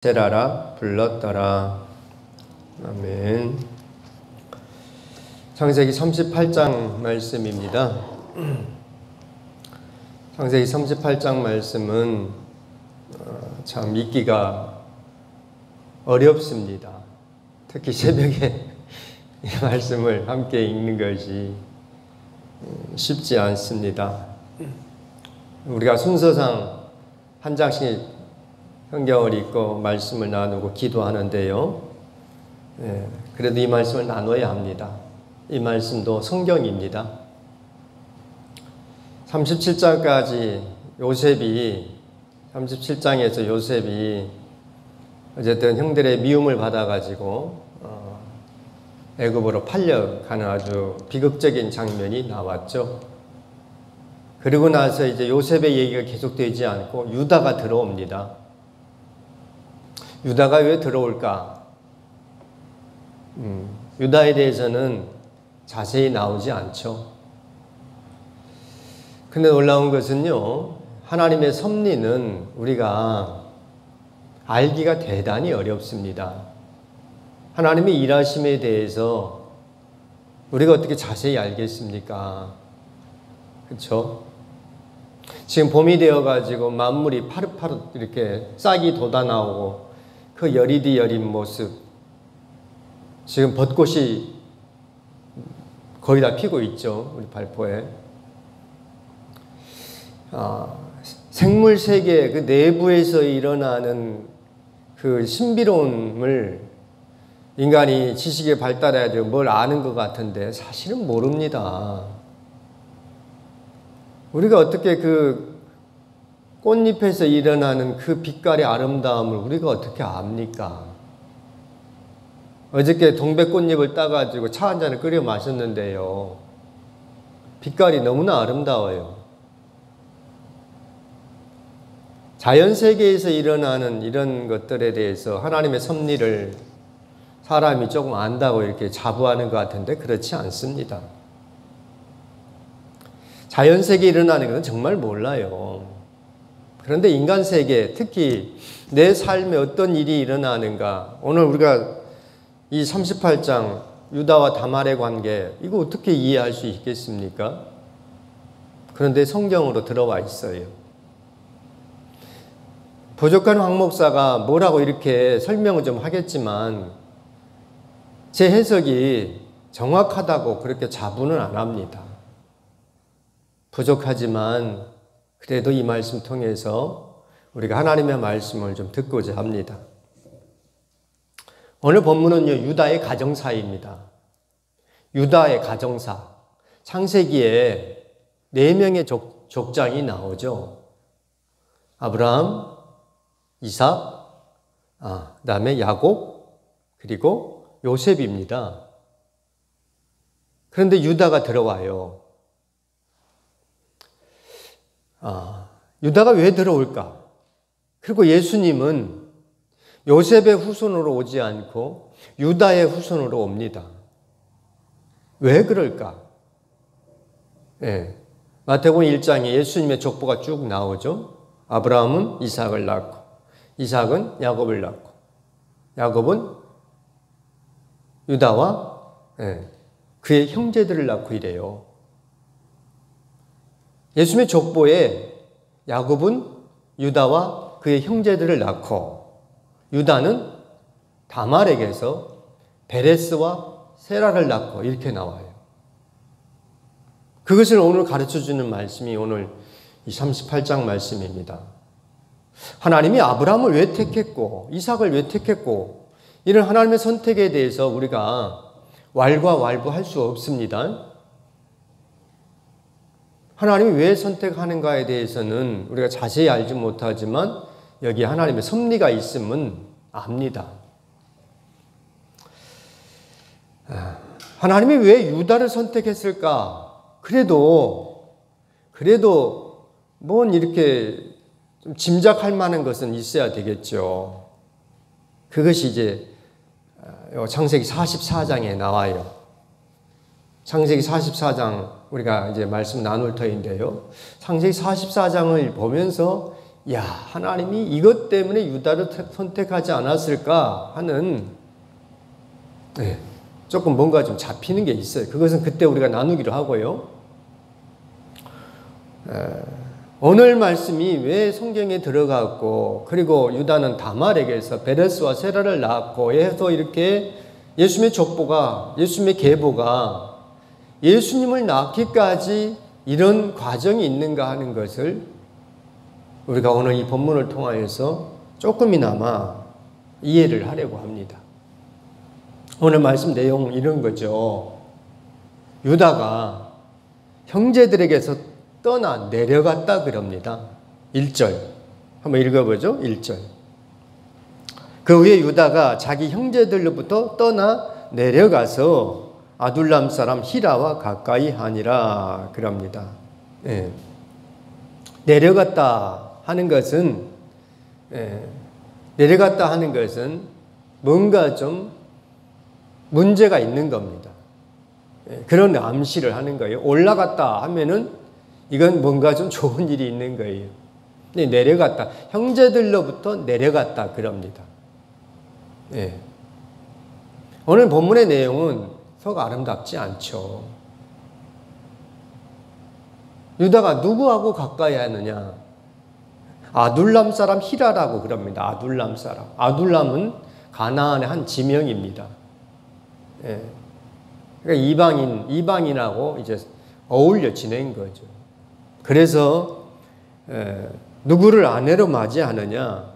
세라라 불렀더라. 아멘. 창세기 38장 말씀입니다. 창세기 38장 말씀은 참 읽기가 어렵습니다. 특히 새벽에 이 말씀을 함께 읽는 것이 쉽지 않습니다. 우리가 순서상 한 장씩 성경을 읽고 말씀을 나누고 기도하는데요. 그래도 이 말씀을 나눠야 합니다. 이 말씀도 성경입니다. 37장까지 요셉이 37장에서 요셉이 어쨌든 형들의 미움을 받아가지고 애굽으로 팔려가는 아주 비극적인 장면이 나왔죠. 그리고 나서 이제 요셉의 얘기가 계속되지 않고 유다가 들어옵니다. 유다가 왜 들어올까? 유다에 대해서는 자세히 나오지 않죠. 근데 놀라운 것은요, 하나님의 섭리는 우리가 알기가 대단히 어렵습니다. 하나님의 일하심에 대해서 우리가 어떻게 자세히 알겠습니까? 그렇죠? 지금 봄이 되어가지고 만물이 파릇파릇 이렇게 싹이 돋아나오고 그 여리디 여린 모습, 지금 벚꽃이 거의 다 피고 있죠. 우리 발포에. 생물 세계 그 내부에서 일어나는 그 신비로움을 인간이 지식에 발달해야 뭘 아는 것 같은데 사실은 모릅니다. 우리가 어떻게 그 꽃잎에서 일어나는 그 빛깔의 아름다움을 우리가 어떻게 압니까? 어저께 동백꽃잎을 따가지고 차 한 잔을 끓여 마셨는데요. 빛깔이 너무나 아름다워요. 자연세계에서 일어나는 이런 것들에 대해서 하나님의 섭리를 사람이 조금 안다고 이렇게 자부하는 것 같은데 그렇지 않습니다. 자연세계에 일어나는 것은 정말 몰라요. 그런데 인간세계, 특히 내 삶에 어떤 일이 일어나는가, 오늘 우리가 이 38장 유다와 다말의 관계, 이거 어떻게 이해할 수 있겠습니까? 그런데 성경으로 들어와 있어요. 부족한 황 목사가 뭐라고 이렇게 설명을 좀 하겠지만 제 해석이 정확하다고 그렇게 자부는 안 합니다. 부족하지만 그래도 이 말씀 통해서 우리가 하나님의 말씀을 좀 듣고자 합니다. 오늘 본문은요, 유다의 가정사입니다. 유다의 가정사. 창세기에 4명의 족장이 나오죠. 아브라함, 이삭, 그다음에 야곱, 그리고 요셉입니다. 그런데 유다가 들어와요. 유다가 왜 들어올까? 그리고 예수님은 요셉의 후손으로 오지 않고 유다의 후손으로 옵니다. 왜 그럴까? 마태복음 1장에 예수님의 족보가 쭉 나오죠. 아브라함은 이삭을 낳고, 이삭은 야곱을 낳고, 야곱은 유다와 그의 형제들을 낳고 이래요. 예수님의 족보에 야곱은 유다와 그의 형제들을 낳고 유다는 다말에게서 베레스와 세라를 낳고 이렇게 나와요. 그것을 오늘 가르쳐주는 말씀이 오늘 이 38장 말씀입니다. 하나님이 아브라함을 왜 택했고 이삭을 왜 택했고 이런 하나님의 선택에 대해서 우리가 왈가왈부할 수 없습니다. 하나님이 왜 선택하는가에 대해서는 우리가 자세히 알지 못하지만 여기 하나님의 섭리가 있음은 압니다. 하나님이 왜 유다를 선택했을까? 그래도 뭔 이렇게 좀 짐작할 만한 것은 있어야 되겠죠. 그것이 이제 창세기 44장에 나와요. 창세기 44장 우리가 이제 말씀 나눌 터인데요. 창세기 44장을 보면서 야, 하나님이 이것 때문에 유다를 선택하지 않았을까 하는 조금 뭔가 좀 잡히는 게 있어요. 그것은 그때 우리가 나누기로 하고요. 오늘 말씀이 왜 성경에 들어갔고, 그리고 유다는 다말에게서 베레스와 세라를 낳았고 해서 이렇게 예수님의 족보가, 예수님의 계보가 예수님을 낳기까지 이런 과정이 있는가 하는 것을 우리가 오늘 이 본문을 통하여서 조금이나마 이해를 하려고 합니다. 오늘 말씀 내용은 이런 거죠. 유다가 형제들에게서 떠나 내려갔다 그럽니다. 1절 한번 읽어보죠. 1절. 그 후에 유다가 자기 형제들로부터 떠나 내려가서 아둘람 사람 히라와 가까이 하니라 그럽니다. 내려갔다 하는 것은 뭔가 좀 문제가 있는 겁니다. 그런 암시를 하는 거예요. 올라갔다 하면은 이건 뭔가 좀 좋은 일이 있는 거예요. 내려갔다. 형제들로부터 내려갔다 그럽니다. 오늘 본문의 내용은 썩 아름답지 않죠. 유다가 누구하고 가까이 하느냐? 아둘람 사람 히라라고 그럽니다. 아둘람 사람. 아둘람은 가나안의 한 지명입니다. 그러니까 이방인하고 이제 어울려 지낸 거죠. 그래서 누구를 아내로 맞이하느냐?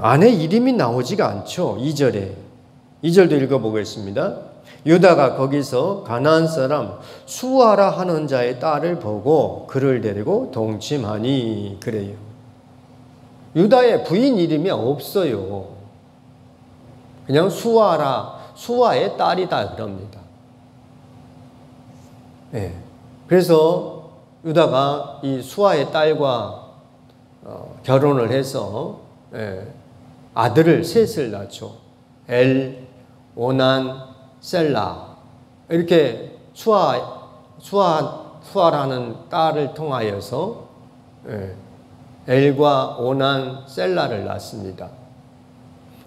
아내 이름이 나오지가 않죠. 2절도 읽어보겠습니다. 유다가 거기서 가나안 사람 수아라 하는 자의 딸을 보고 그를 데리고 동침하니 그래요. 유다의 부인 이름이 없어요. 그냥 수아의 딸이다 그럽니다. 그래서 유다가 이 수아의 딸과 결혼을 해서 아들을 셋을 낳죠. 엘, 오난, 셀라. 이렇게 수아라는 딸을 통하여서 엘과 오난, 셀라를 낳습니다.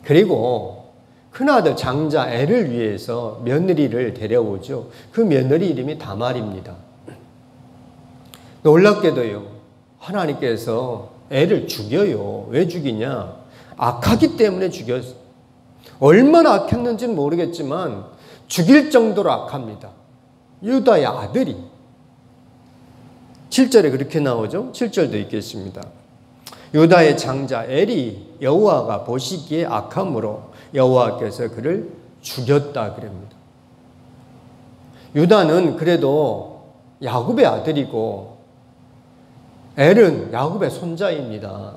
그리고 큰아들 장자 엘을 위해서 며느리를 데려오죠. 그 며느리 이름이 다말입니다. 놀랍게도요, 하나님께서 애를 죽여요. 왜 죽이냐? 악하기 때문에 죽였어요. 얼마나 악했는지는 모르겠지만 죽일 정도로 악합니다. 유다의 아들이. 7절에 그렇게 나오죠. 7절도 읽겠습니다. 유다의 장자 엘이 여호와가 보시기에 악함으로 여호와께서 그를 죽였다 그럽니다. 유다는 그래도 야곱의 아들이고 엘은 야곱의 손자입니다.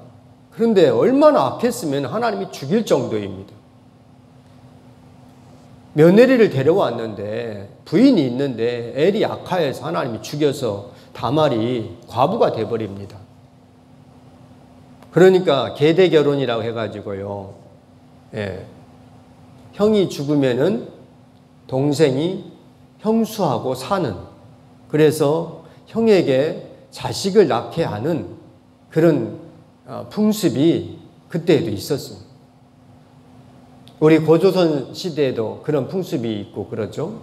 그런데 얼마나 악했으면 하나님이 죽일 정도입니다. 며느리를 데려왔는데 부인이 있는데 엘이 악하여서 하나님이 죽여서 다말이 과부가 돼버립니다. 그러니까 계대 결혼이라고 해가지고요. 형이 죽으면은 동생이 형수하고 사는, 그래서 형에게 자식을 낳게 하는 그런 풍습이 그때에도 있었습니다. 우리 고조선 시대에도 그런 풍습이 있고 그러죠.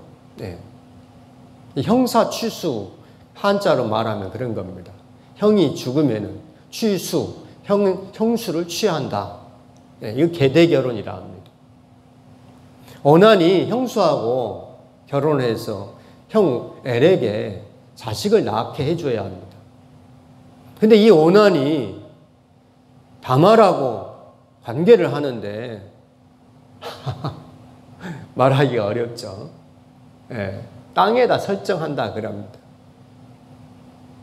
형사 취수, 한자로 말하면 그런 겁니다. 형이 죽으면은 취수, 형수를 취한다. 이거 계대 결혼이라 합니다. 오난이 형수하고 결혼해서 형 엘에게 자식을 낳게 해줘야 합니다. 근데 이 오난이 다말하고 관계를 하는데 말하기가 어렵죠. 땅에다 설정한다 그럽니다.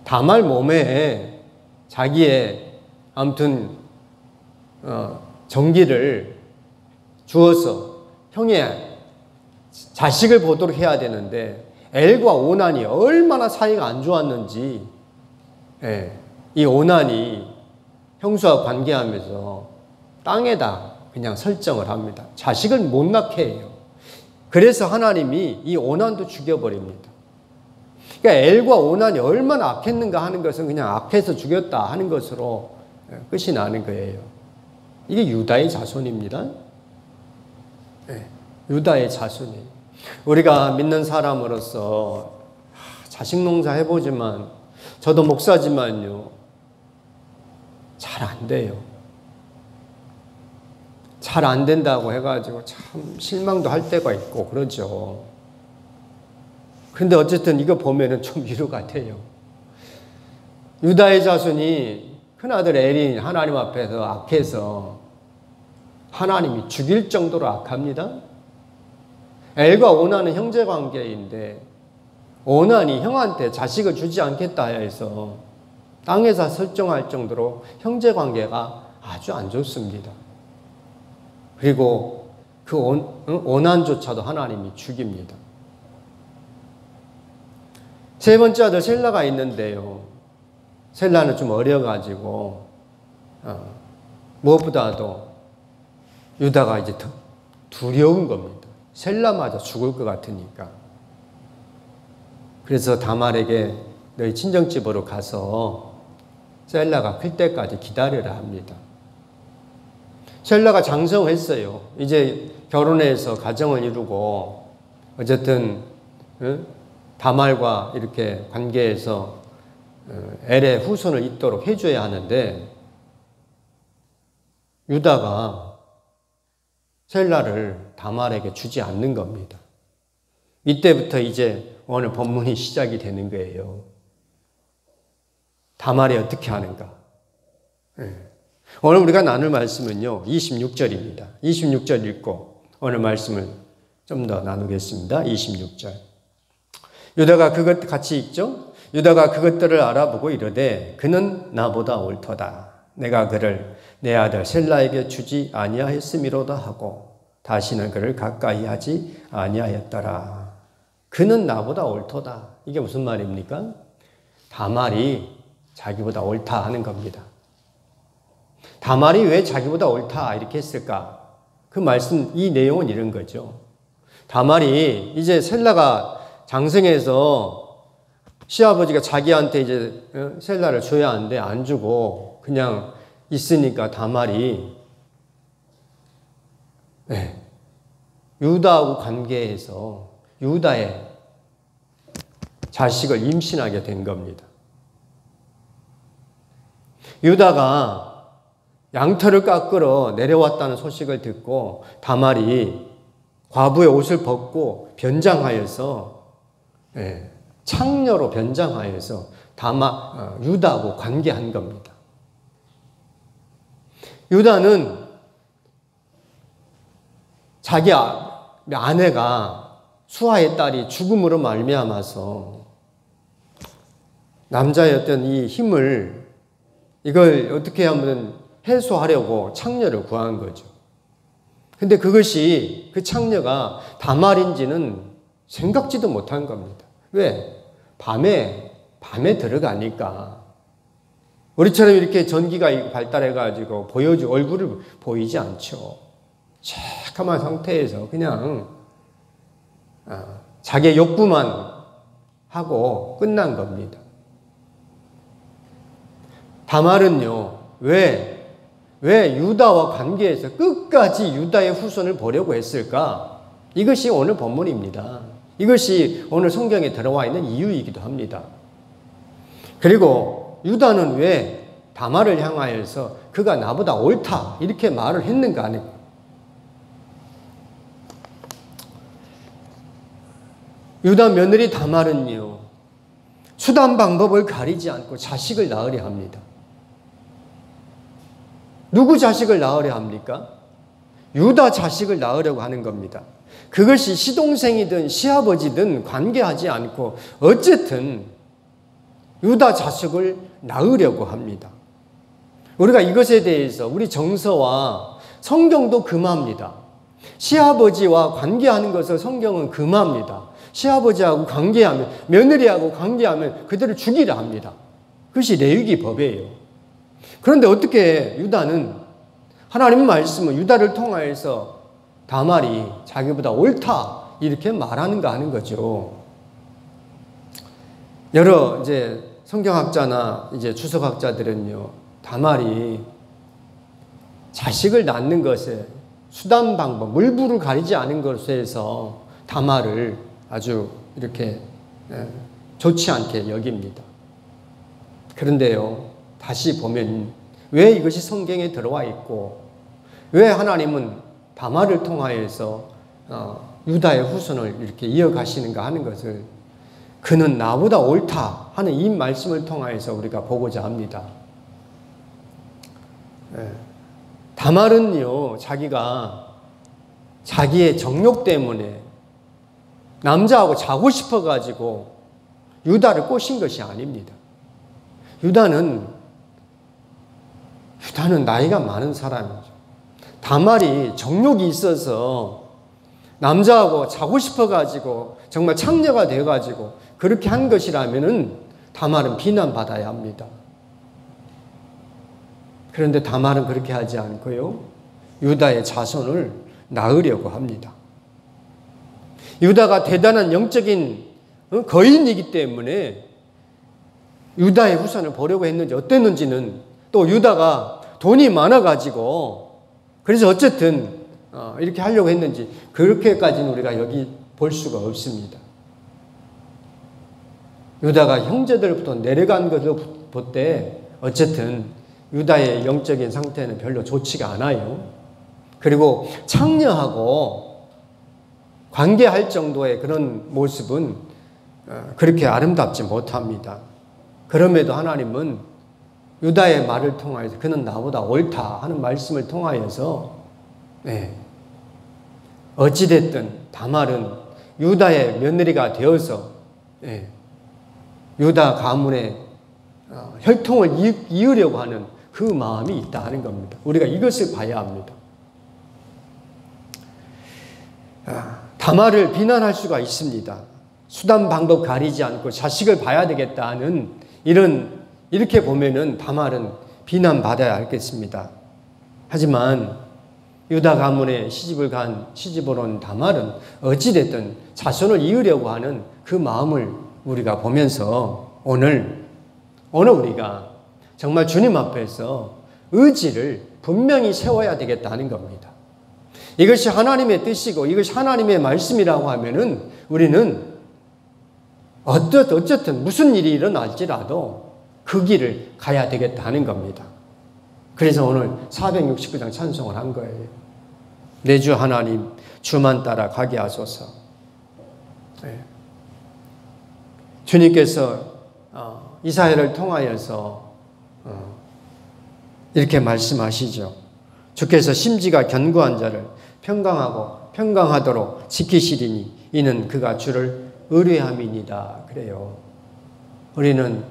다말 몸에 자기의 아무튼 정기를 주어서 형의 자식을 보도록 해야 되는데 엘과 오난이 얼마나 사이가 안 좋았는지 이 오난이 형수와 관계하면서 땅에다 그냥 설정을 합니다. 자식을 못 낳게 해요. 그래서 하나님이 이 오난도 죽여버립니다. 그러니까 엘과 오난이 얼마나 악했는가 하는 것은 그냥 악해서 죽였다 하는 것으로 끝이 나는 거예요. 이게 유다의 자손입니다. 유다의 자손이. 우리가 믿는 사람으로서 자식 농사 해보지만 저도 목사지만요 잘 안 돼요. 잘 안 된다고 해가지고 참 실망도 할 때가 있고 그러죠. 그런데 어쨌든 이거 보면은 좀 위로가 돼요. 유다의 자손이 큰아들 엘이 하나님 앞에서 악해서 하나님이 죽일 정도로 악합니다. 엘과 오난은 형제 관계인데 오난이 형한테 자식을 주지 않겠다 해서 땅에서 설정할 정도로 형제 관계가 아주 안 좋습니다. 그리고 그 오난조차도 하나님이 죽입니다. 세 번째 아들 셀라가 있는데요. 셀라는 좀 어려가지고 무엇보다도 유다가 이제 더 두려운 겁니다. 셀라마저 죽을 것 같으니까. 그래서 다말에게 너희 친정집으로 가서 셀라가 클 때까지 기다리라 합니다. 셀라가 장성했어요. 이제 결혼해서 가정을 이루고 어쨌든 다말과 이렇게 관계해서 엘의 후손을 잇도록 해줘야 하는데 유다가 셀라를 다말에게 주지 않는 겁니다. 이때부터 이제 오늘 본문이 시작이 되는 거예요. 다말이 어떻게 하는가? 오늘 우리가 나눌 말씀은요 26절입니다. 26절 읽고 오늘 말씀을 좀 더 나누겠습니다. 26절. 유다가 그것 같이 읽죠? 유다가 그것들을 알아보고 이르되 그는 나보다 옳도다. 내가 그를 내 아들 셀라에게 주지 아니하였음이로다 하고 다시는 그를 가까이 하지 아니하였더라. 그는 나보다 옳도다. 이게 무슨 말입니까? 다말이 자기보다 옳다 하는 겁니다. 다말이 왜 자기보다 옳다 이렇게 했을까? 그 말씀, 이 내용은 이런 거죠. 다말이 이제 셀라가 장성해서 시아버지가 자기한테 이제 셀라를 줘야 하는데 안 주고 그냥 있으니까 다말이 유다하고 관계해서 유다의 자식을 임신하게 된 겁니다. 유다가 양털을 깎으러 내려왔다는 소식을 듣고 다말이 과부의 옷을 벗고 변장하여서 창녀로 변장하여서 유다하고 관계한 겁니다. 유다는 자기 아내가 수아의 딸이 죽음으로 말미암아서 남자의 어떤 이 힘을 이걸 어떻게 하면 해소하려고 창녀를 구한 거죠. 근데 그것이 그 창녀가 다말인지는 생각지도 못한 겁니다. 왜? 밤에 들어가니까. 우리처럼 이렇게 전기가 발달해가지고 얼굴을 보이지 않죠. 새까만 상태에서 그냥 자기의 욕구만 하고 끝난 겁니다. 다말은요, 왜 유다와 관계에서 끝까지 유다의 후손을 보려고 했을까? 이것이 오늘 본문입니다. 이것이 오늘 성경에 들어와 있는 이유이기도 합니다. 그리고 유다는 왜 다말을 향하여서 그가 나보다 옳다 이렇게 말을 했는가 하는 거예요. 유다 며느리 다말은요, 수단 방법을 가리지 않고 자식을 낳으려 합니다. 누구 자식을 낳으려 합니까? 유다 자식을 낳으려고 하는 겁니다. 그것이 시동생이든 시아버지든 관계하지 않고 어쨌든 유다 자식을 낳으려고 합니다. 우리가 이것에 대해서 우리 정서와 성경도 금합니다. 시아버지와 관계하는 것을 성경은 금합니다. 시아버지하고 관계하면, 며느리하고 관계하면 그들을 죽이라 합니다. 그것이 레위기 법이에요. 그런데 어떻게 유다는 하나님의 말씀은 유다를 통하여서 다말이 자기보다 옳다 이렇게 말하는가 하는 거죠. 여러 이제 성경학자나 이제 주석학자들은요, 다말이 자식을 낳는 것에 수단 방법, 물불을 가리지 않은 것에서 다말을 아주 이렇게 좋지 않게 여깁니다. 그런데요, 다시 보면 왜 이것이 성경에 들어와 있고 왜 하나님은 다말을 통하여서 유다의 후손을 이렇게 이어가시는가 하는 것을 그는 나보다 옳다 하는 이 말씀을 통하여서 우리가 보고자 합니다. 다말은요, 자기가 자기의 정욕 때문에 남자하고 자고 싶어가지고 유다를 꼬신 것이 아닙니다. 유다는 나이가 많은 사람이죠. 다말이 정욕이 있어서 남자하고 자고 싶어가지고 정말 창녀가 되어가지고 그렇게 한 것이라면은 다말은 비난받아야 합니다. 그런데 다말은 그렇게 하지 않고요, 유다의 자손을 낳으려고 합니다. 유다가 대단한 영적인 거인이기 때문에 유다의 후손을 보려고 했는지 어땠는지는, 또 유다가 돈이 많아가지고 그래서 어쨌든 이렇게 하려고 했는지 그렇게까지는 우리가 여기 볼 수가 없습니다. 유다가 형제들부터 내려간 것을 볼 때 어쨌든 유다의 영적인 상태는 별로 좋지가 않아요. 그리고 창녀하고 관계할 정도의 그런 모습은 그렇게 아름답지 못합니다. 그럼에도 하나님은 유다의 말을 통하여서 그는 나보다 옳다 하는 말씀을 통하여서 어찌됐든 다말은 유다의 며느리가 되어서 유다 가문의 혈통을 이으려고 하는 그 마음이 있다 하는 겁니다. 우리가 이것을 봐야 합니다. 다말을 비난할 수가 있습니다. 수단 방법 가리지 않고 자식을 봐야 되겠다 하는 이렇게 보면은 다말은 비난받아야 하겠습니다. 하지만 유다 가문에 시집을 온 다말은 어찌됐든 자손을 이으려고 하는 그 마음을 우리가 보면서 오늘 우리가 정말 주님 앞에서 의지를 분명히 세워야 되겠다는 겁니다. 이것이 하나님의 뜻이고 이것이 하나님의 말씀이라고 하면은 우리는 어쨌든 무슨 일이 일어날지라도 그 길을 가야 되겠다는 겁니다. 그래서 오늘 469장 찬송을 한 거예요. 내 주 하나님 주만 따라 가게 하소서. 주님께서 이사야를 통하여서 이렇게 말씀하시죠. 주께서 심지가 견고한 자를 평강하도록 지키시리니 이는 그가 주를 의뢰함이니이다. 그래요. 우리는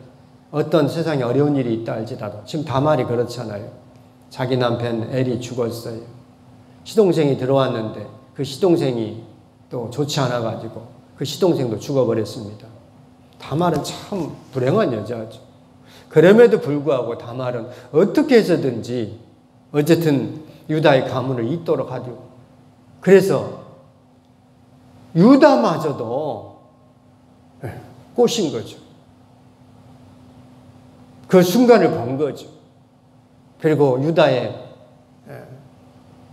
어떤 세상에 어려운 일이 있다 할지라도 지금 다말이 그렇잖아요. 자기 남편 엘이 죽었어요. 시동생이 들어왔는데 그 시동생이 또 좋지 않아가지고 그 시동생도 죽어버렸습니다. 다말은 참 불행한 여자죠. 그럼에도 불구하고 다말은 어떻게 해서든지 어쨌든 유다의 가문을 잇도록 하죠. 그래서 유다마저도 꼬신 거죠. 그 순간을 본 거죠. 그리고 유다의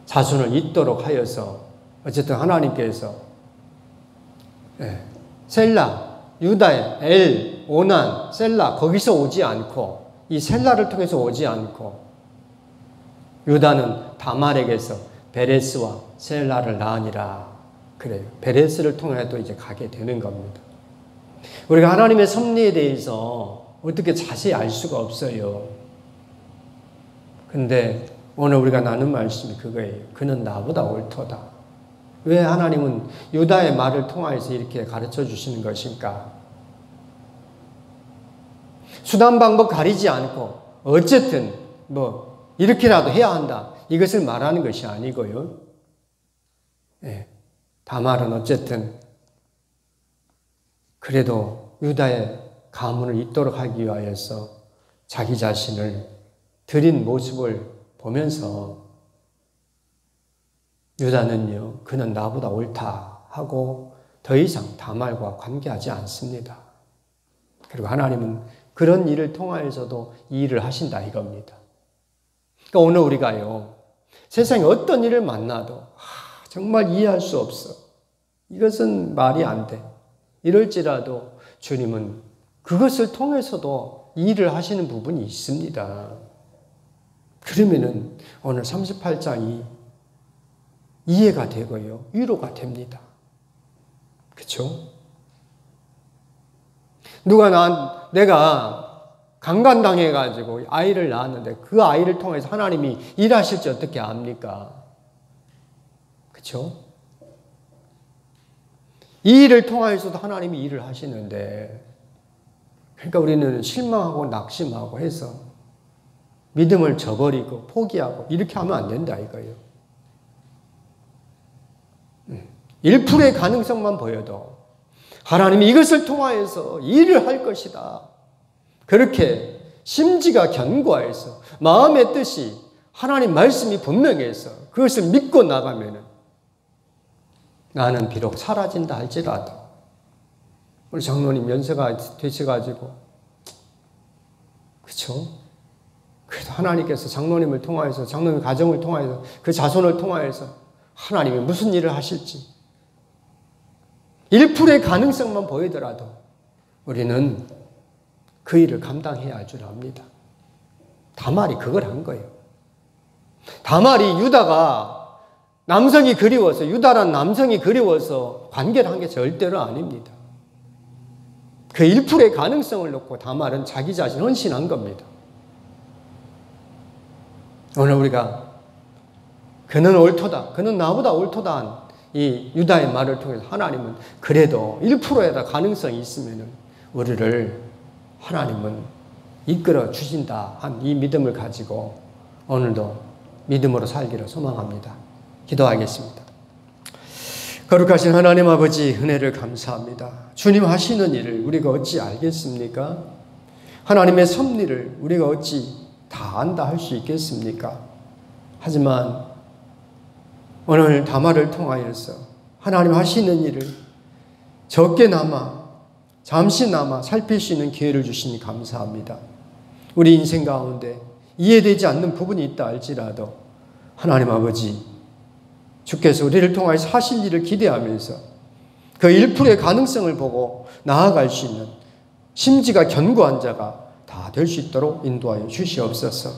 자손을 잇도록 하여서 어쨌든 하나님께서 셀라, 유다의 엘, 오난, 셀라 거기서 오지 않고 이 셀라를 통해서 오지 않고 유다는 다말에게서 베레스와 셀라를 낳으니라. 그래요. 베레스를 통해서 이제 가게 되는 겁니다. 우리가 하나님의 섭리에 대해서 어떻게 자세히 알 수가 없어요. 근데 오늘 우리가 나눈 말씀이 그거예요. 그는 나보다 옳도다. 왜 하나님은 유다의 말을 통하여서 이렇게 가르쳐 주시는 것인가? 수단 방법 가리지 않고 어쨌든 이렇게라도 해야 한다. 이것을 말하는 것이 아니고요. 다말은 어쨌든 그래도 유다의 가문을 잇도록 하기 위하여서 자기 자신을 드린 모습을 보면서 유다는요, 그는 나보다 옳다 하고 더 이상 다말과 관계하지 않습니다. 그리고 하나님은 그런 일을 통하여서도 이 일을 하신다 이겁니다. 그러니까 오늘 우리가요, 세상에 어떤 일을 만나도 정말 이해할 수 없어. 이것은 말이 안 돼. 이럴지라도 주님은 그것을 통해서도 이 일을 하시는 부분이 있습니다. 그러면은 오늘 38장이 이해가 되고요, 위로가 됩니다. 그렇죠? 내가 강간당해가지고 아이를 낳았는데 그 아이를 통해서 하나님이 일하실지 어떻게 압니까? 그렇죠? 이 일을 통하여서도 하나님이 일을 하시는데, 그러니까 우리는 실망하고 낙심하고 해서 믿음을 저버리고 포기하고 이렇게 하면 안 된다 이거예요. 1%의 가능성만 보여도 하나님이 이것을 통하여서 일을 할 것이다. 그렇게 심지가 견고해서 마음의 뜻이 하나님 말씀이 분명해서 그것을 믿고 나가면은 나는 비록 사라진다 할지라도, 우리 장로님 연세가 되셔가지고, 그렇죠? 그래도 하나님께서 장로님을 통하여서, 장로님 가정을 통하여서, 그 자손을 통하여서 하나님이 무슨 일을 하실지 1%의 가능성만 보이더라도 우리는 그 일을 감당해야 할 줄 압니다. 다말이 그걸 한 거예요. 다말이 유다가 남성이 그리워서, 유다란 남성이 그리워서 관계를 한 게 절대로 아닙니다. 그 1%의 가능성을 놓고 다말은 자기 자신 헌신한 겁니다. 오늘 우리가 그는 옳도다, 그는 나보다 옳도다 한 이 유다의 말을 통해서 하나님은 그래도 1%에다 가능성이 있으면 우리를 하나님은 이끌어 주신다 한 이 믿음을 가지고 오늘도 믿음으로 살기를 소망합니다. 기도하겠습니다. 거룩하신 하나님 아버지, 은혜를 감사합니다. 주님 하시는 일을 우리가 어찌 알겠습니까? 하나님의 섭리를 우리가 어찌 다 안다 할 수 있겠습니까? 하지만 오늘 다말을 통하여서 하나님 하시는 일을 적게나마 잠시나마 살필 수 있는 기회를 주시니 감사합니다. 우리 인생 가운데 이해되지 않는 부분이 있다 할지라도 하나님 아버지, 주께서 우리를 통하여서 하실 일을 기대하면서 그 1%의 가능성을 보고 나아갈 수 있는 심지가 견고한 자가 다 될 수 있도록 인도하여 주시옵소서.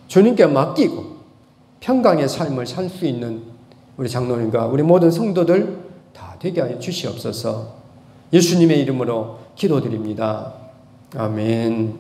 주님께 맡기고 평강의 삶을 살 수 있는 우리 장로님과 우리 모든 성도들 다 되게 하여 주시옵소서. 예수님의 이름으로 기도드립니다. 아멘.